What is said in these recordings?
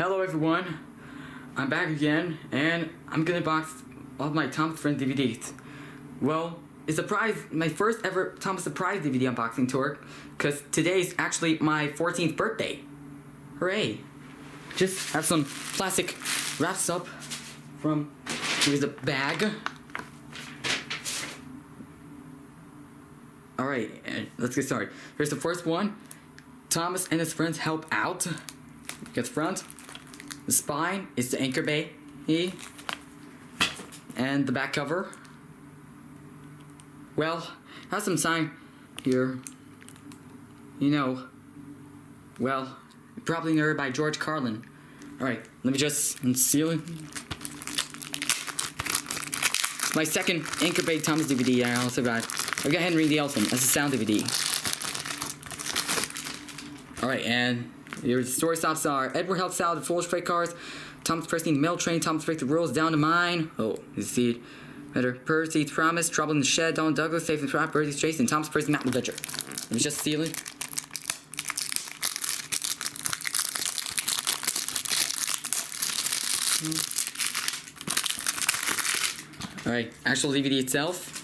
Hello everyone, I'm back again, and I'm gonna box all of my Thomas Friends DVDs. Well, it's my first ever Thomas Surprise DVD unboxing tour, because today's actually my 14th birthday. Hooray! Just have some plastic wraps up from, here's a bag. Alright, let's get started. Here's the first one. Thomas and his friends help out. Get the front. The spine is the anchor bay. And the back cover. Well, has some sign here. You know, well, you probably know her by George Carlin. Alright, let me just unseal it. My second Anchor Bay Thomas DVD I also got. I've got Henry the Elephant as a sound DVD. Alright, and your story stops are Edward helps out the foolish freight cars, Thomas pressing the mail train, Thomas breaks the rules down the mine. Oh, you see it. Better Percy's promise, trouble in the shed, Donald Douglas, safe and trap, Percy's chase, and Thomas pressing Mountain Adventure. Let me just seal it. Alright, actual DVD itself.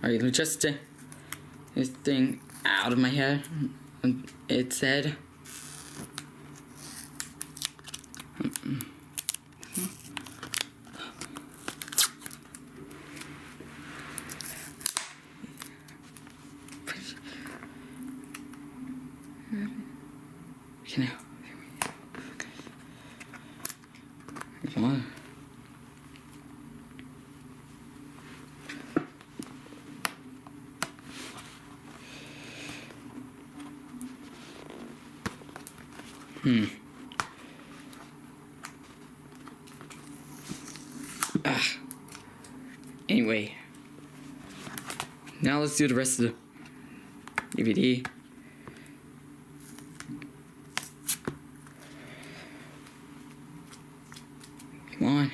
Alright, let me just take this thing out of my head. It said. Come on. Anyway, now let's do the rest of the DVD. Come on.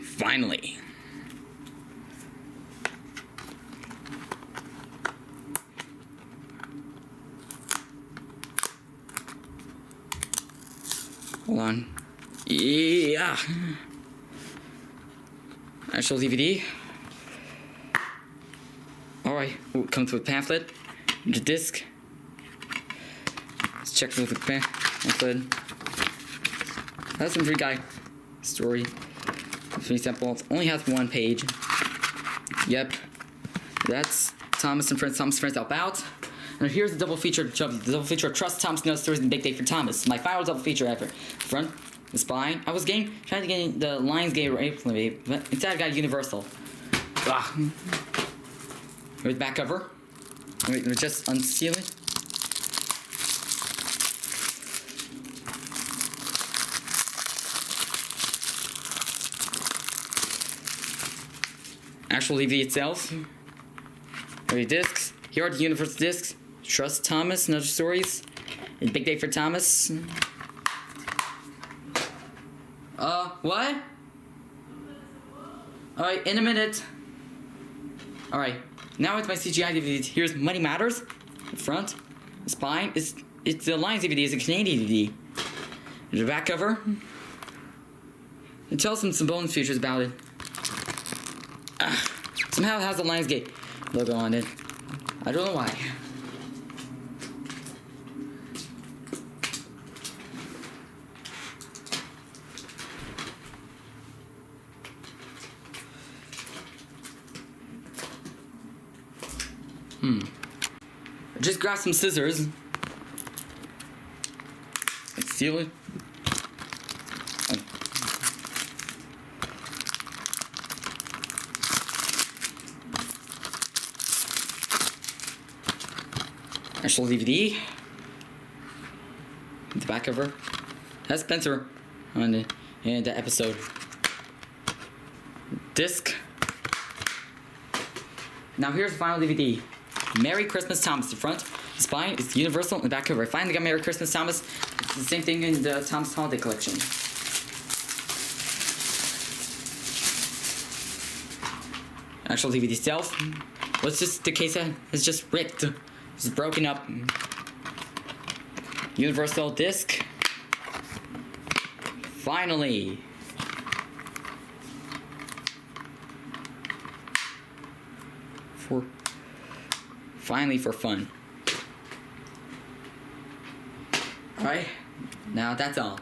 Finally. Hold on. Yeah. Actual DVD. Alright. It comes with a pamphlet. The disc. Let's check with the pamphlet. That's some free guy story. It's pretty simple. It only has one page. Yep. That's Thomas and Friends. Thomas Friends Help Out. And here's the double feature of Trust Thomas Knows Stories and Big Day for Thomas. My final double feature ever. Front, the spine. I was trying to get the Lionsgate or April, but instead I got Universal. Ugh. Here's the back cover. Wait, let me just unseal it. Actual DVD itself. Here are the discs. Here are the Universal discs. Trust Thomas and Other Stories. And Big Day for Thomas. What? Alright, in a minute. Alright, now it's my CGI DVD. Here's Money Matters. The front. The spine. It's the Lions DVD. It's a Canadian DVD. The back cover. It tells some bonus features about it. Somehow it has the Lionsgate logo on it. I don't know why. I just grabbed some scissors. Let's seal it. Actual DVD. The back cover has Spencer on it and the episode. Disc. Now here's the final DVD. Merry Christmas, Thomas. The front. Spine is universal in the back cover. I finally got Merry Christmas, Thomas. It's the same thing in the Thomas Holiday Collection. Actual DVD itself. What's just the case is just ripped. It's broken up. Universal disc. Finally. Finally for fun. Alright, now that's all.